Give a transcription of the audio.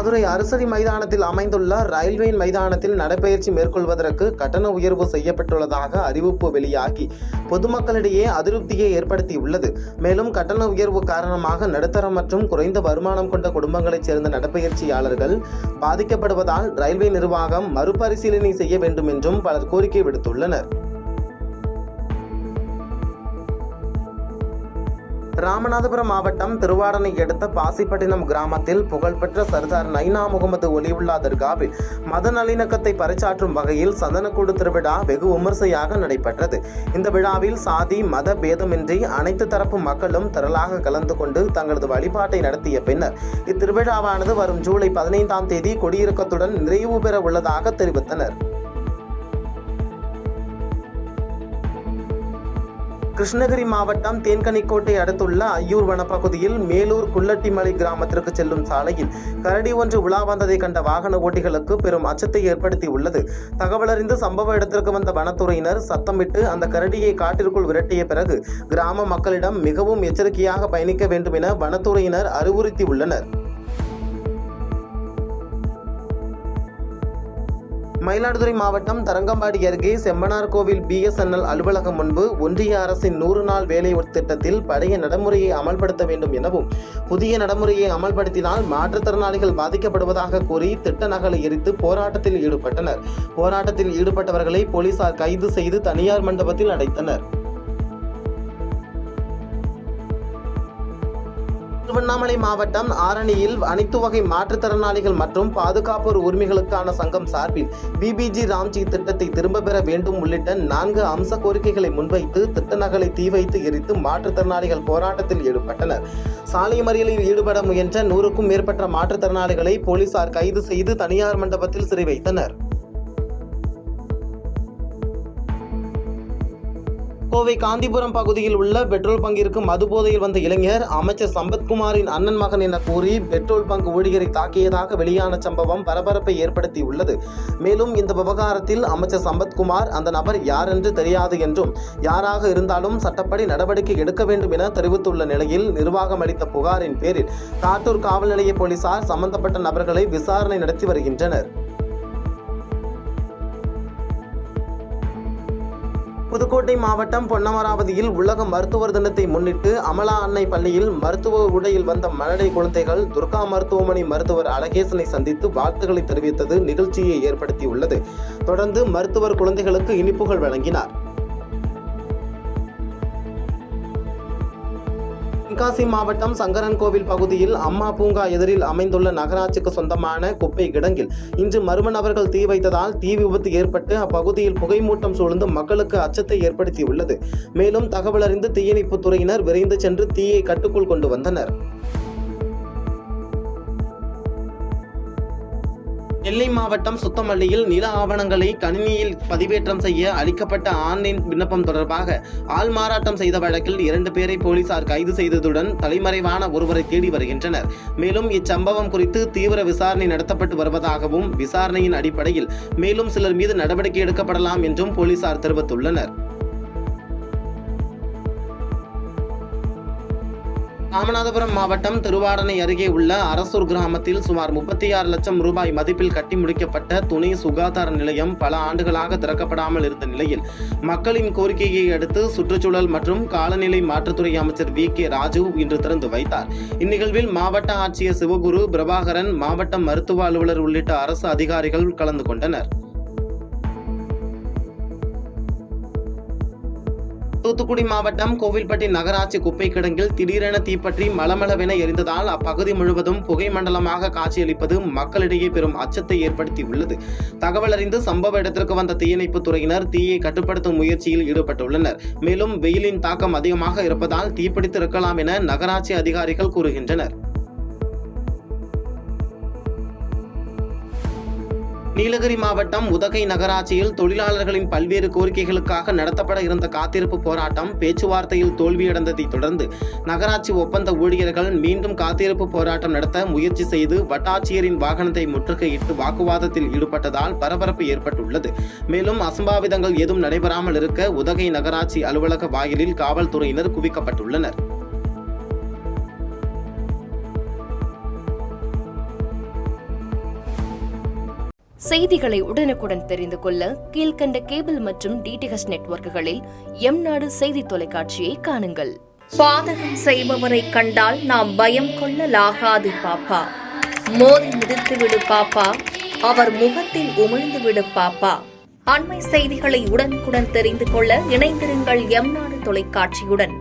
மதுரை அரசடி மைதானத்தில் அமைந்துள்ள ரயில்வே மைதானத்தில் நடைபயிற்சி மேற்கொள்வதற்கு கட்டண உயர்வு செய்யப்பட்டுள்ளதாக அறிவிப்பு வெளியாகி பொதுமக்களிடையே அதிருப்தியை ஏற்படுத்தியுள்ளது. மேலும் கட்டண உயர்வு காரணமாக நடுத்தர மற்றும் குறைந்த வருமானம் கொண்ட குடும்பங்களைச் சேர்ந்த நடைபயிற்சியாளர்கள் பாதிக்கப்படுவதால் ரயில்வே நிர்வாகம் மறுபரிசீலனை செய்ய வேண்டும் என்றும் பலர் கோரிக்கை விடுத்துள்ளனர். ராமநாதபுரம் மாவட்டம் திருவாடனை அடுத்த பாசிப்பட்டினம் கிராமத்தில் புகழ்பெற்ற சர்தார் நைனா முகமது ஒலிவுல்லா தர்காவில் மத நல்லிணக்கத்தை பறைசாற்றும் வகையில் சந்தனக்கூடு திருவிழா வெகு விமர்சையாக நடைபெற்றது. இந்த விழாவில் சாதி மத பேதமின்றி அனைத்து தரப்பு மக்களும் திரளாக கலந்து கொண்டு தங்களது வழிபாட்டை நடத்திய பின்னர் இத்திருவிழாவானது வரும் ஜூலை 15ஆம் தேதி கொடியிறக்கத்துடன் நிறைவு பெற உள்ளதாக தெரிவித்தனர். கிருஷ்ணகிரி மாவட்டம் தேன்கனிக்கோட்டை அடுத்துள்ள ஐயூர் வனப்பகுதியில் மேலூர் குள்ளட்டிமலை கிராமத்திற்கு செல்லும் சாலையில் கரடி ஒன்று உலா வந்ததை கண்ட வாகன ஓட்டிகளுக்கு பெரும் அச்சத்தை ஏற்படுத்தியுள்ளது. தகவலறிந்து சம்பவ இடத்திற்கு வந்த வனத்துறையினர் சத்தமிட்டு அந்த கரடியை காட்டிற்குள் விரட்டிய பிறகு கிராம மக்களிடம் மிகவும் எச்சரிக்கையாக பயணிக்க வேண்டும் என வனத்துறையினர் அறிவுறுத்தியுள்ளனர். மயிலாடுதுறை மாவட்டம் தரங்கம்பாடி அருகே செம்மனார் கோவில் BSNL அலுவலகம் முன்பு ஒன்றிய அரசின் 100 நாள் வேலை திட்டத்தில் பழைய நடைமுறையை அமல்படுத்த வேண்டும் எனவும் புதிய நடைமுறையை அமல்படுத்தினால் மாற்றுத்திறனாளிகள் பாதிக்கப்படுவதாக கூறி திட்ட நகலை எரித்து போராட்டத்தில் ஈடுபட்டனர். போராட்டத்தில் ஈடுபட்டவர்களை போலீசார் கைது செய்து தனியார் மண்டபத்தில் அடைத்தனர். திருவண்ணாமலை மாவட்டம் ஆரணியில் அனைத்து வகை மாற்றுத்திறனாளிகள் மற்றும் பாதுகாப்போர் உரிமைகளுக்கான சங்கம் சார்பில் BBG ராம்ஜி திட்டத்தை திரும்ப பெற வேண்டும் உள்ளிட்ட 4 அம்ச கோரிக்கைகளை முன்வைத்து திட்ட நகலை தீ வைத்து எரித்து மாற்றுத்திறனாளிகள் போராட்டத்தில் ஈடுபட்டனர். சாலை மறியலில் ஈடுபட முயன்ற 100க்கும் மேற்பட்ட மாற்றுத்திறனாளிகளை போலீசார் கைது செய்து தனியார் மண்டபத்தில் சிறை வைத்தனர். கோவை காந்திபுரம் பகுதியில் உள்ள பெட்ரோல் பங்கிற்கு மது போதையில் வந்த இளைஞர் அமைச்சர் சம்பத்குமாரின் அண்ணன் மகன் என கூறி பெட்ரோல் பங்க் ஊழியரை தாக்கியதாக வெளியான சம்பவம் பரபரப்பை ஏற்படுத்தியுள்ளது. மேலும் இந்த விவகாரத்தில் அமைச்சர் சம்பத்குமார் அந்த நபர் யார் என்று தெரியாது என்றும் யாராக இருந்தாலும் சட்டப்படி நடவடிக்கை எடுக்க வேண்டும் என தெரிவித்துள்ள நிலையில் நிர்வாகம் அளித்த புகாரின் பேரில் காட்டூர் காவல் நிலைய போலீசார் சம்பந்தப்பட்ட நபர்களை விசாரணை நடத்தி வருகின்றனர். புதுக்கோட்டை மாவட்டம் பொன்னமராவதியில் உலக மருத்துவர் தினத்தை முன்னிட்டு அமலா அன்னை பள்ளியில் மருத்துவ உடையில் வந்த மழலை குழந்தைகள் துர்கா மருத்துவமனை மருத்துவர் அழகேசனை சந்தித்து வாழ்த்துக்களை தெரிவித்தது நிகழ்ச்சியை ஏற்படுத்தியுள்ளது. தொடர்ந்து மருத்துவர் குழந்தைகளுக்கு இனிப்புகள் வழங்கினார். தென்காசி மாவட்டம் சங்கரன்கோவில் பகுதியில் அம்மா பூங்கா எதிரில் அமைந்துள்ள நகராட்சிக்கு சொந்தமான குப்பை கிடங்கில் இன்று மர்ம நபர்கள் தீ வைத்ததால் தீ விபத்து ஏற்பட்டு அப்பகுதியில் புகைமூட்டம் சூழ்ந்து மக்களுக்கு அச்சத்தை ஏற்படுத்தியுள்ளது. மேலும் தகவல் அறிந்து தீயணைப்புத் துறையினர் விரைந்து சென்று தீயை கட்டுக்குள் கொண்டு வந்தனர். நெல்லை மாவட்டம் சுத்தமல்லியில் நில ஆவணங்களை கணினியில் பதிவேற்றம் செய்ய அளிக்கப்பட்ட ஆன்லைன் விண்ணப்பம் தொடர்பாக ஆள் மாறாட்டம் செய்த வழக்கில் 2 பேரை போலீசார் கைது செய்ததுடன் தலைமறைவான ஒருவரை தேடி வருகின்றனர். மேலும் இச்சம்பவம் குறித்து தீவிர விசாரணை நடத்தப்பட்டு வருவதாகவும் விசாரணையின் அடிப்படையில் மேலும் சிலர் மீது நடவடிக்கை எடுக்கப்படலாம் என்றும் போலீசார் தெரிவித்துள்ளனர். ராமநாதபுரம் மாவட்டம் திருவாடனை அருகே உள்ள அரசூர் கிராமத்தில் சுமார் 36 லட்சம் ரூபாய் மதிப்பில் கட்டி முடிக்கப்பட்ட துணை சுகாதார நிலையம் பல ஆண்டுகளாக திறக்கப்படாமல் இருந்த நிலையில் மக்களின் கோரிக்கையை அடுத்து சுற்றுச்சூழல் மற்றும் காலநிலை மாற்றுத்துறை அமைச்சர் VK ராஜு இன்று திறந்து வைத்தார். இந்நிகழ்வில் மாவட்ட ஆட்சியர் சிவகுரு, பிரபாகரன், மாவட்ட மருத்துவ அலுவலர் உள்ளிட்ட அரசு அதிகாரிகள் கலந்து கொண்டனர். தூத்துக்குடி மாவட்டம் கோவில்பட்டி நகராட்சி குப்பை கிடங்கில் திடீரென தீப்பற்றி மளமளவென எரிந்ததால் அப்பகுதி முழுவதும் புகை மண்டலமாக காட்சியளிப்பது மக்களிடையே பெரும் அச்சத்தை ஏற்படுத்தியுள்ளது. தகவல் அறிந்து சம்பவ இடத்திற்கு வந்த தீயணைப்புத் துறையினர் தீயை கட்டுப்படுத்தும் முயற்சியில் ஈடுபட்டுள்ளனர். மேலும் வெயிலின் தாக்கம் அதிகமாக இருப்பதால் தீப்பிடித்து இருக்கலாம் என நகராட்சி அதிகாரிகள் கூறுகின்றனர். நீலகிரி மாவட்டம் உதகை நகராட்சியில் தொழிலாளர்களின் பல்வேறு கோரிக்கைகளுக்காக நடத்தப்பட இருந்த காத்திருப்பு போராட்டம் பேச்சுவார்த்தையில் தோல்வியடைந்ததை தொடர்ந்து நகராட்சி ஒப்பந்த ஊழியர்கள் மீண்டும் காத்திருப்பு போராட்டம் நடத்த முயற்சி செய்து வட்டாட்சியரின் வாகனத்தை முற்றுகையிட்டு வாக்குவாதத்தில் ஈடுபட்டதால் பரபரப்பு ஏற்பட்டுள்ளது. மேலும் அசம்பாவிதங்கள் ஏதும் நடைபெறாமல் இருக்க உதகை நகராட்சி அலுவலக வாயிலில் காவல்துறையினர் குவிக்கப்பட்டுள்ளனர். செய்திகளை உடனுக்குடன் தெரிந்து கொள்ள கீழ்க்கண்ட கேபிள் மற்றும் டிடிஎச் நெட்வொர்க்குகளில் எம்நாடு செய்தி தொலைக்காட்சியை காணுங்கள். பாதகம் செய்பவரை கண்டால் நாம் பயம் கொள்ளலாகாது பாப்பா. மோதி மிதித்துவிடு பாப்பா, அவர் முகத்தில் உமிழ்ந்துவிடு பாப்பா. அண்மை செய்திகளை உடனுக்குடன் தெரிந்து கொள்ள இணைந்திருங்கள் எம்நாடு தொலைக்காட்சியுடன்.